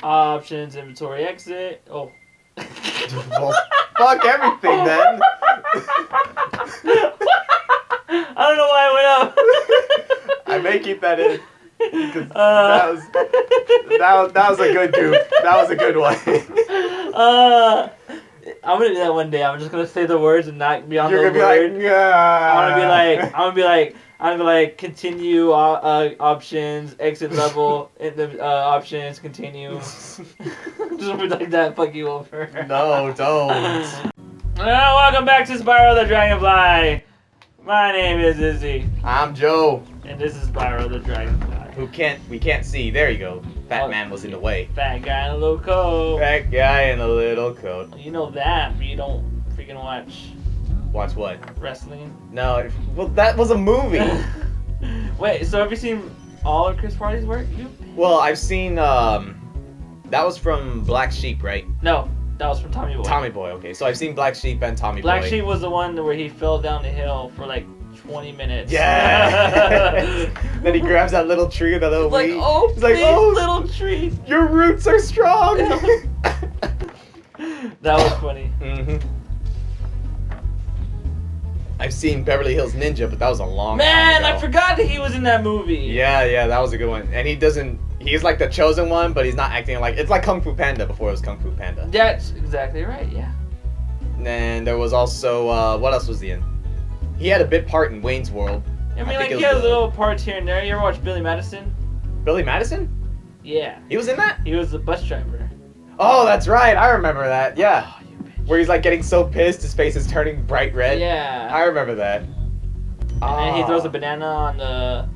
Options, inventory, exit. Oh. Well, fuck everything then. I don't know why I went up. I may keep that in. Because that was a good goof. That was a good one. I'm gonna do that one day. I'm just gonna say the words and not be on You're the gonna word. be like, yeah. I'm gonna be like, continue options, exit level, and the options, continue. Just be like that. Fuck you over. No, don't. Welcome back to Spyro the Dragonfly. My name is Izzy, I'm Joe. and this is Spyro the Dragonfly. We can't see. There you go. Fat man was in the way. Fat guy in a little coat. Fat guy in a little coat. You know that, but you don't freaking watch Watch what? wrestling. No, well that was a movie. Wait, so have you seen all of Chris Farley's work? Well, I've seen that was from Black Sheep, right? No, that was from Tommy Boy. Tommy Boy, okay. So I've seen Black Sheep and Tommy Boy. Black Sheep was the one where he fell down the hill for like 20 minutes. Yeah. Then he grabs that little tree, that little like, weed. oh, he's like, big oh, little tree. Your roots are strong. That was funny. Mm-hmm. I've seen Beverly Hills Ninja, but that was a long time Man, ago. I forgot that he was in that movie. Yeah, that was a good one. And he's like the chosen one, but he's not acting like, it's like Kung Fu Panda before it was Kung Fu Panda. That's exactly right, yeah. And there was also, what else was he in? He had a bit part in Wayne's World. I mean, think like, it he was has the- little parts here and there. You ever watch Billy Madison? Billy Madison? Yeah. He was in that? He was the bus driver. Oh, that's right. I remember that. Yeah. Oh, you bitch. Where he's like getting so pissed, his face is turning bright red. Yeah. I remember that. And then he throws a banana on the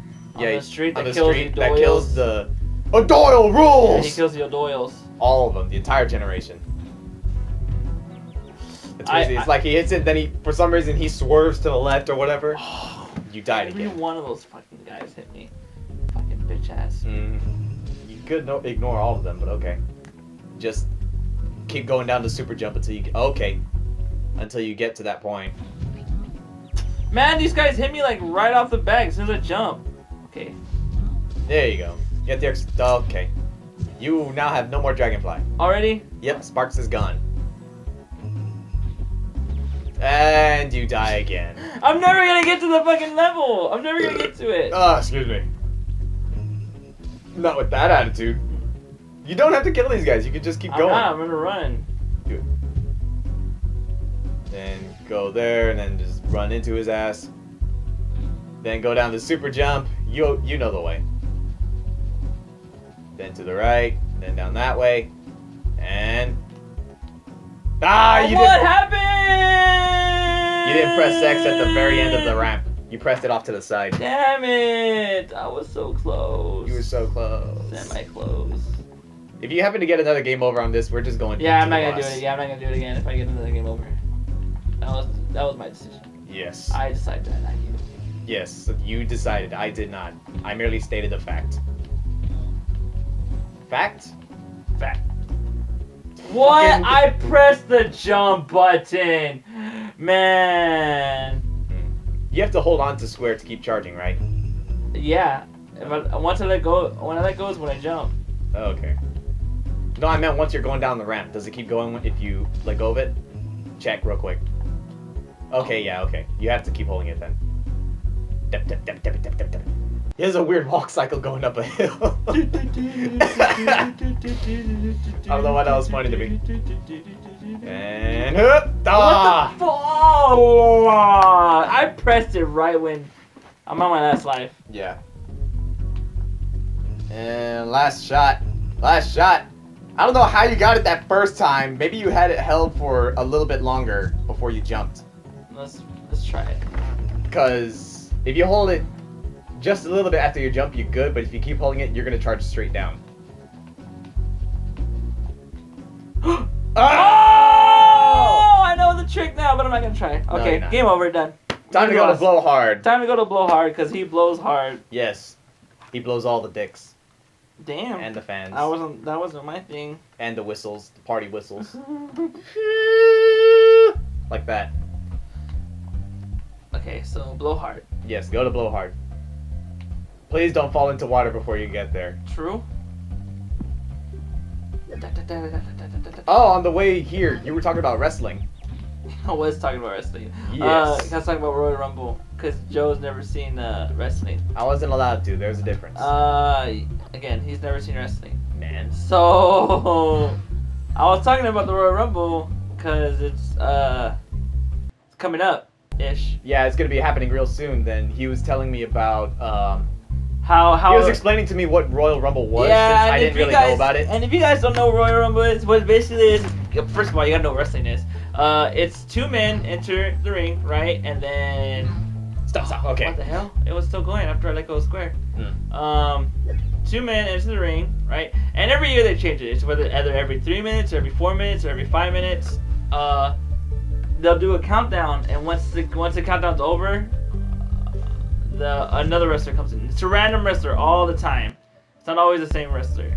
street that kills the that Doyles. kills the O'Doyle rules. Yeah, he kills the O'Doyles. All of them, the entire generation. It's crazy. It's like he hits it, then he for some reason he swerves to the left or whatever. Oh, You died every again. one of those fucking guys hit me. Fucking bitch ass. You could ignore all of them, but okay. Just keep going down to super jump until you get to that point. Man, these guys hit me like right off the bat as soon as I jump. Okay. There you go. Get there. Okay. You now have no more dragonfly. Already? Yep, Sparks is gone. And you die again. I'm never gonna get to the fucking level. I'm never gonna get to it. Oh, excuse me. Not with that attitude. You don't have to kill these guys. You can just keep going. I'm gonna run. Do it. Then go there and then just run into his ass. Then go down the super jump. You know the way. Then to the right. Then down that way. And What happened? You didn't press X at the very end of the ramp. You pressed it off to the side. Damn it! I was so close. You were so close. Semi-close. If you happen to get another game over on this, we're just going. Yeah, to I'm not the gonna do boss. it. Yeah, I'm not gonna do it again if I get another game over. That was my decision. Yes. I decided that, not you. Yes, you decided. I did not. I merely stated a fact. Fact? Fact. What? Fucking- I pressed the jump button, man. You have to hold on to square to keep charging, right? Yeah. Once I let go, when I let go is when I jump. Oh, okay. No, I meant once you're going down the ramp. Does it keep going if you let go of it? Check real quick. Okay, yeah, okay. You have to keep holding it then. Dip, dip, dip, dip, dip, dip, dip. Here's a weird walk cycle going up a hill. I don't know why that was funny to me. And What the fuck? I pressed it right when I'm on my last life. Yeah. And last shot. Last shot. I don't know how you got it that first time. Maybe you had it held for a little bit longer before you jumped. Let's try it. Because if you hold it just a little bit after your jump, you're good. But if you keep holding it, you're going to charge straight down. Oh! I know the trick now, but I'm not gonna try. No, Okay, you're not. game over, done. Time to go to blow hard. Time to go to blow hard because he blows hard. Yes. He blows all the dicks. Damn. And the fans. That wasn't my thing. And the whistles. The party whistles. Like that. Okay, so blow hard. Yes, go to blow hard. Please don't fall into water before you get there. True. Oh, on the way here, you were talking about wrestling. I was talking about wrestling. Yes. I was talking about Royal Rumble because Joe's never seen wrestling. I wasn't allowed to. There's a difference. Again, he's never seen wrestling. Man. So I was talking about the Royal Rumble because it's coming up ish. Yeah, it's gonna be happening real soon. Then he was telling me about How he was explaining to me what Royal Rumble was, since I didn't really know about it. And if you guys don't know what Royal Rumble is, what it basically is, first of all, you gotta know what wrestling is. It's two men enter the ring, right? And then Stop. Okay. What the hell? It was still going after I let go of square. Two men enter the ring, right? And every year they change it. It's either every 3 minutes, or every 4 minutes, or every 5 minutes. They'll do a countdown, and once the countdown's over, another wrestler comes in. It's a random wrestler all the time. It's not always the same wrestler.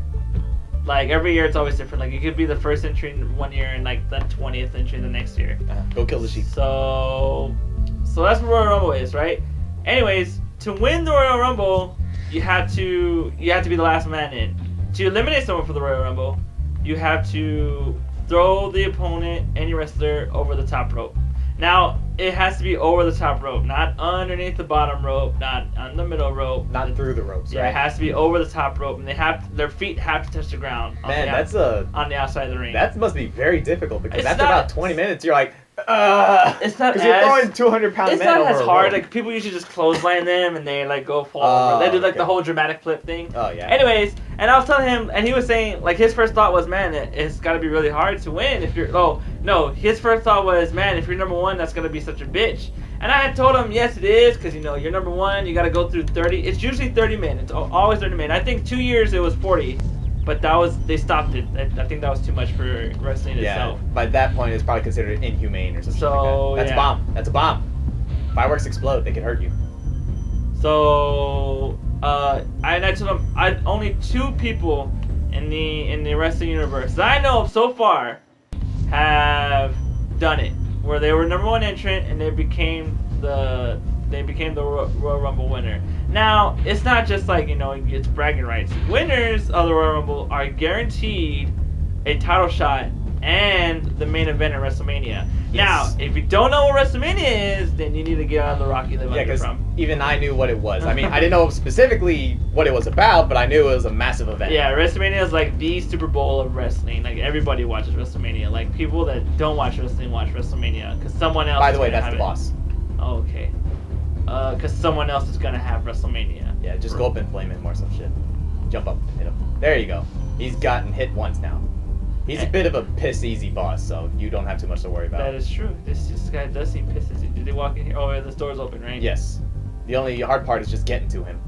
Like every year, it's always different. Like it could be the first entry in 1 year and like the 20th entry the next year. Go kill the sheep. So that's what Royal Rumble is, right? Anyways, to win the Royal Rumble, you have to be the last man in. To eliminate someone for the Royal Rumble, you have to throw the opponent, any wrestler, over the top rope. Now, it has to be over the top rope, not underneath the bottom rope, not on the middle rope. Not through the ropes, yeah, right? it has to be over the top rope, and their feet have to touch the ground. Man, on the outside of the ring. That must be very difficult because It's after not- about 20 minutes, you're like, It's not because you're throwing 200-pound men It's not over as a hard. rope. Like people usually just clothesline them and they like go fall over. They do like okay. the whole dramatic flip thing. Oh yeah. Anyways, and I was telling him, and he was saying like his first thought was, man, it's got to be really hard to win if you're. Oh no, his first thought was, man, if you're number one, that's gonna be such a bitch. And I had told him, yes, it is, because you know you're number one. You got to go through 30. It's usually 30 men. It's always 30 men. I think 2 years it was 40. But they stopped it. I think that was too much for wrestling itself. By that point, it's probably considered inhumane or something like that. That's a bomb. That's a bomb. Fireworks explode. They can hurt you. So, I told him only 2 people in the wrestling universe that I know of so far have done it, where they were number 1 entrant and they became the Royal Rumble winner. Now, it's not just like, it's bragging rights. Winners of the Royal Rumble are guaranteed a title shot and the main event at WrestleMania. Yes. Now, if you don't know what WrestleMania is, then you need to get out of the rock you live under because from. even I knew what it was. I mean, I didn't know specifically what it was about, but I knew it was a massive event. Yeah, WrestleMania is like the Super Bowl of wrestling. Like, everybody watches WrestleMania. Like, people that don't watch wrestling watch WrestleMania because someone else By the is way, gonna that's have the it. boss. Oh, okay. Because someone else is going to have WrestleMania. Yeah, just go up and flame him or some shit. Jump up, hit him. There you go. He's gotten hit once now. He's a bit of a piss-easy boss, so you don't have too much to worry about. That is true. This guy does seem pissed. Did they walk in here? Oh, yeah, this door's open, right? Yes. The only hard part is just getting to him.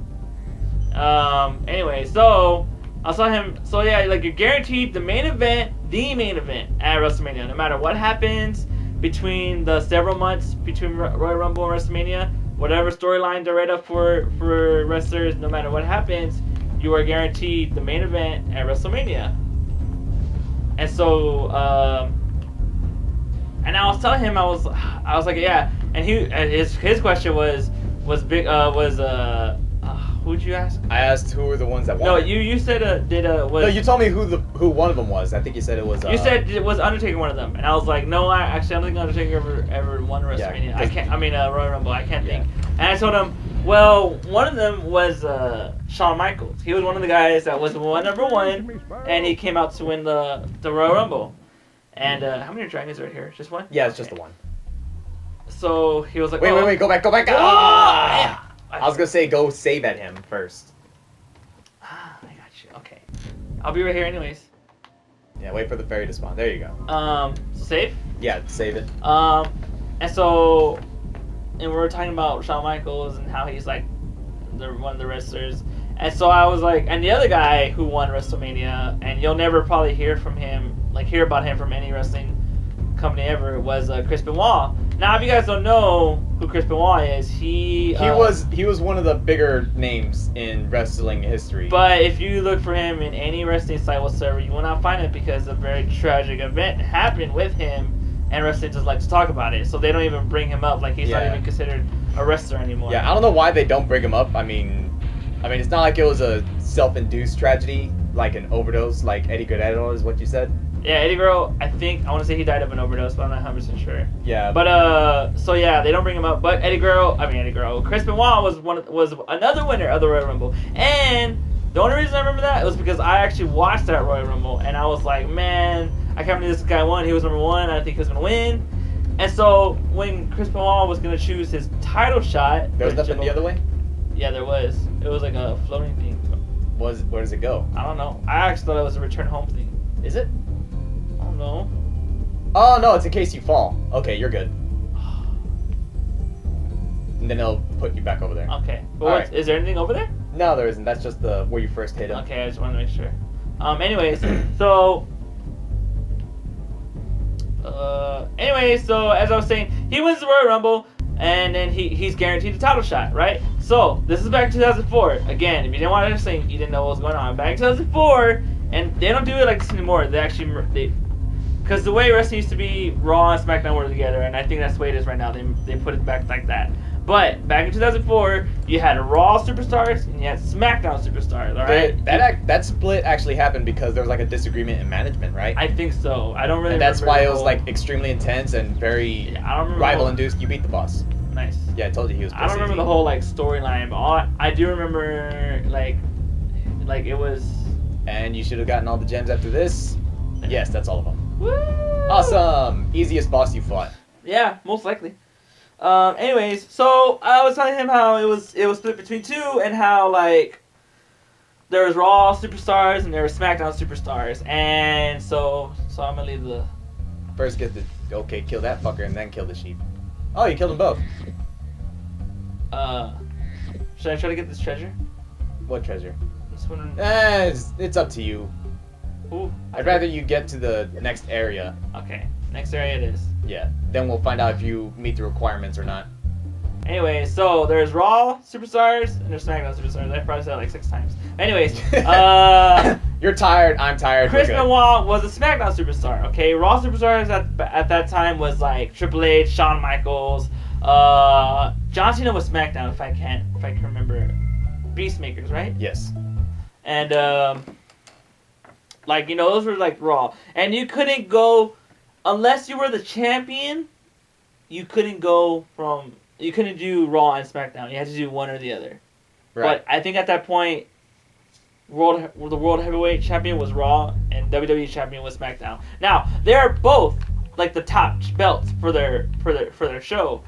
Anyway, so I saw him. So yeah, like you're guaranteed the main event at WrestleMania. No matter what happens between the several months between Royal Rumble and WrestleMania, whatever storyline they're right up for wrestlers, no matter what happens, you are guaranteed the main event at WrestleMania. And so, and I was telling him, I was like, yeah. And his question was who'd you ask? I asked who were the ones that won. No, you said was. No, you told me who one of them was. I think you said it was. You said it was Undertaker one of them, and I was like, no, I don't think Undertaker ever won WrestleMania. Yeah, I can't. I mean, Royal Rumble. I can't think. And I told him, well, one of them was Shawn Michaels. He was one of the guys that was number one, and he came out to win the Royal Rumble. And how many dragons are here? Just one? Yeah, it's just the one. So he was like, wait, go back. Ah! I was gonna say go save at him first. I got you. Okay, I'll be right here anyways. Yeah, wait for the fairy to spawn. There you go. Save? Yeah, save it. And so, and we were talking about Shawn Michaels and how he's like one of the wrestlers. And so I was like, and the other guy who won WrestleMania, and you'll never probably hear about him from any wrestling company ever, was Chris Benoit. Now, if you guys don't know who Chris Benoit is, he was one of the bigger names in wrestling history. But if you look for him in any wrestling site whatsoever, you will not find it because a very tragic event happened with him, and wrestling just likes to talk about it. So they don't even bring him up. Like, he's not even considered a wrestler anymore. Yeah, I don't know why they don't bring him up. I mean, it's not like it was a self-induced tragedy. like an overdose, like Eddie Guerrero is what you said? Yeah, Eddie Guerrero, I want to say he died of an overdose, but I'm not 100% sure. Yeah. But, so yeah, they don't bring him up. But Eddie Guerrero, Chris Benoit was another winner of the Royal Rumble. And the only reason I remember that was because I actually watched that Royal Rumble, and I was like, man, I can't believe this guy won. He was number one. I think he was going to win. And so when Chris Benoit was going to choose his title shot... There was nothing the other way? Yeah, there was. It was like a floating thing. Where does it go? I don't know. I actually thought it was a return home thing. Is it? I don't know. Oh, no, it's in case you fall. Okay, you're good. And then it'll put you back over there. Okay. But is there anything over there? No, there isn't. That's just where you first hit him. Okay, I just wanted to make sure. Anyways, so as I was saying, he wins the Royal Rumble, and then he's guaranteed a title shot, right? So this is back in 2004. Again, if you didn't watch wrestling, you didn't know what was going on. Back in 2004, and they don't do it like this anymore. Because the way wrestling used to be, Raw and SmackDown were together, and I think that's the way it is right now. They put it back like that. But back in 2004, you had Raw superstars and you had SmackDown superstars. All right. That split actually happened because there was like a disagreement in management, right? I think so. I don't really. And that's why it was like extremely intense and very rival-induced. You beat the boss. Nice. Yeah, I told you he was. I don't remember the whole like storyline, but I do remember like it was. And you should have gotten all the gems after this. Yes, that's all of them. Woo! Awesome. Easiest boss you fought. Yeah, most likely. Anyways, so I was telling him how it was split between two, and how like there was Raw superstars and there was SmackDown superstars, and so I'm gonna leave the first get the kill that fucker and then kill the sheep. Oh, you killed them both. Should I try to get this treasure? What treasure? This one. It's up to you. Ooh, I'd rather you get to the next area. Okay, next area it is. Yeah, then we'll find out if you meet the requirements or not. Anyway, so there's Raw superstars and there's SmackDown superstars. I probably said it like 6 times. Anyways, you're tired. I'm tired. Chris Benoit was a SmackDown superstar. Okay, Raw superstars at that time was like Triple H, Shawn Michaels, John Cena was SmackDown if I can remember. Beastmakers, right? Yes. And those were like Raw, and you couldn't go unless you were the champion. You couldn't do Raw and SmackDown. You had to do one or the other. Right. But I think at that point, the World Heavyweight Champion was Raw and WWE Champion was SmackDown. Now they're both like the top belts for their show.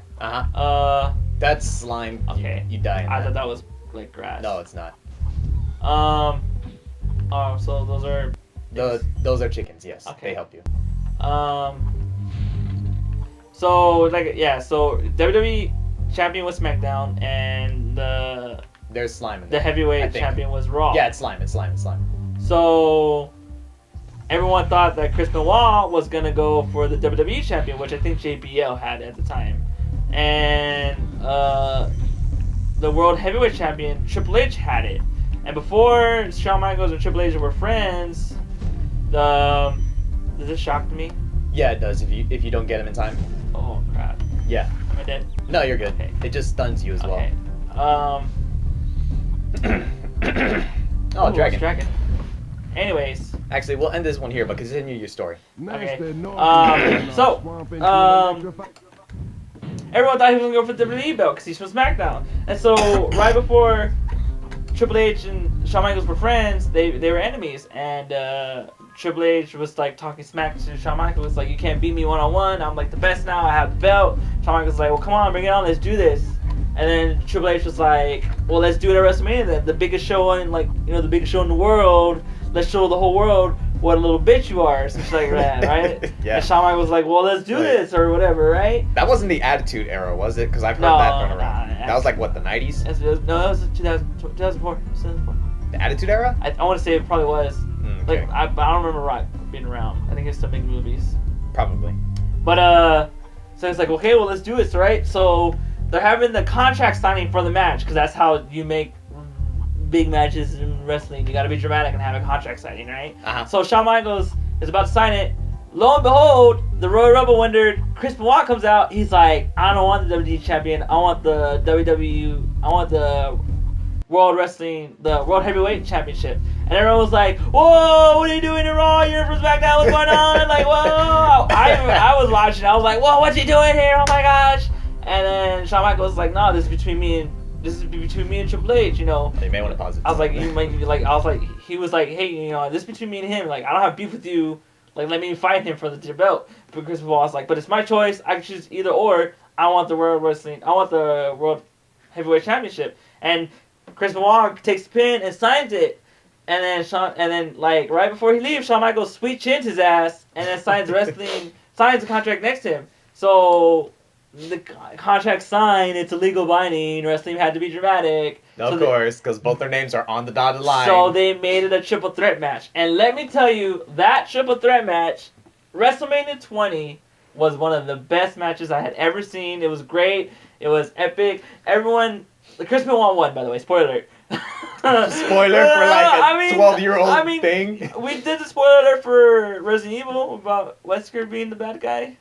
That's slime. Okay. You die. I thought that was like grass. No, it's not. So those are. Those are chickens. Yes. Okay. They help you. So WWE Champion was SmackDown, and there's slime in there. The heavyweight champion was Raw. Yeah, it's slime. So everyone thought that Chris Benoit was gonna go for the WWE champion, which I think JBL had at the time, and the World Heavyweight Champion Triple H had it. And before Shawn Michaels and Triple H were friends, does this shock me? Yeah, it does. If you don't get him in time. Oh crap. Yeah. Am I dead? No, you're good. Okay. It just stuns you as well. Dragon. Anyways. Actually, we'll end this one here, but continue your story. Okay. Everyone thought he was gonna go for the WWE belt because he's from SmackDown, and so right before Triple H and Shawn Michaels were friends, they were enemies, and Triple H was like talking smack to Shawn Michaels, like, you can't beat me one-on-one, I'm like the best now, I have the belt. Shawn Michaels was like, well, come on, bring it on, let's do this. And then Triple H was like, well, let's do it at WrestleMania then, the biggest show in the biggest show in the world, let's show the whole world what a little bitch you are, something like that, right? Yeah. And Shawn Michaels was like, well, let's do this, or whatever, right? That wasn't the Attitude Era, was it? Because I've heard that going around. That was like, what, the 90s? No, that was 2004. The Attitude Era? I want to say it probably was. Okay. Like, I don't remember Rock being around. I think he's still making movies. Probably. But, so it's like, okay, well, let's do this, right? So they're having the contract signing for the match, because that's how you make big matches in wrestling. You got to be dramatic and have a contract signing, right? So Shawn Michaels is about to sign it. Lo and behold, the Royal Rumble winner, Chris Benoit, comes out. He's like, I don't want the WWE champion. I want the WWE. I want the World Heavyweight Championship. And everyone was like, whoa, what are you doing wrong? You're from SmackDown, what's going on? Like, whoa. I was watching, I was like, whoa, what's he doing here? Oh my gosh. And then Shawn Michaels was like, no, this is between me and Triple H, you know. You may want to pause it. I was like, you might be like, I was like, he was like, hey, you know, this is between me and him. Like, I don't have beef with you. Like, let me fight him for the belt. But Chris Benoit was like, but it's my choice. I can choose either or. I want the World Heavyweight Championship. And Chris Benoit takes the pin and signs it. And then like right before he leaves, Shawn Michaels sweet chins his ass and then signs the contract next to him. So the contract signed, it's a legal binding. Wrestling had to be dramatic. Of course, because both their names are on the dotted line. So they made it a triple threat match. And let me tell you, that triple threat match, WrestleMania 20, was one of the best matches I had ever seen. It was great. It was epic. Chris Benoit won, by the way. Spoiler alert. Spoiler for like a 12-year-old thing? We did the spoiler alert for Resident Evil about Wesker being the bad guy.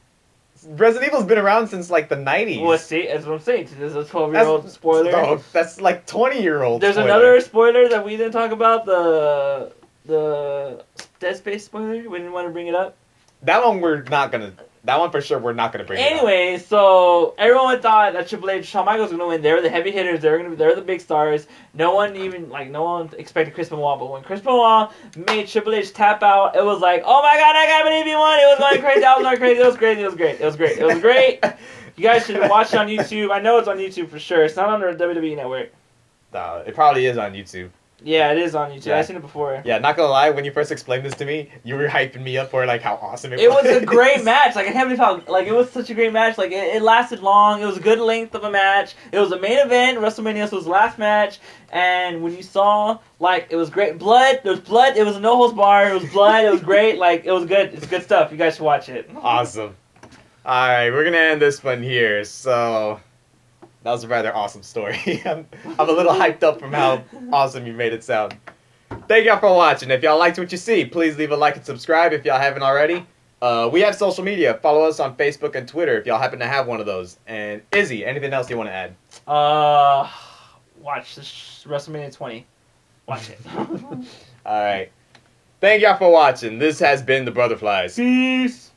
Resident Evil's been around since like the 90s. Well, see, that's what I'm saying. There's a 12-year-old spoiler. No, that's like 20-year-old. There's another spoiler that we didn't talk about, the Dead Space spoiler. We didn't want to bring it up. That one for sure we're not gonna bring it up. Anyway, so everyone thought that Triple H, Shawn Michaels was gonna win. They were the heavy hitters. They're the big stars. No one expected Chris Benoit. But when Chris Benoit made Triple H tap out, it was like, oh my god, I can't believe he won. It was going crazy. I was going crazy. It was crazy. It was great. It was great. It was great. You guys should watch it on YouTube. I know it's on YouTube for sure. It's not on the WWE Network. No, it probably is on YouTube. Yeah, it is on YouTube. Yeah. I've seen it before. Yeah, not gonna lie, when you first explained this to me, you were hyping me up for like how awesome it was. It was a great match. Like, I can't believe how, like, it was such a great match. Like, it lasted long. It was a good length of a match. It was a main event. WrestleMania was the last match. And when you saw, like, it was great. Blood. There was blood. It was a no-holds bar. It was blood. It was great. Like, it was good. It's good stuff. You guys should watch it. Awesome. Alright, we're gonna end this one here. So, that was a rather awesome story. I'm a little hyped up from how awesome you made it sound. Thank y'all for watching. If y'all liked what you see, please leave a like and subscribe if y'all haven't already. We have social media. Follow us on Facebook and Twitter if y'all happen to have one of those. And Izzy, anything else you want to add? Watch this WrestleMania 20. Watch it. Alright. Thank y'all for watching. This has been the Brotherflies. Peace.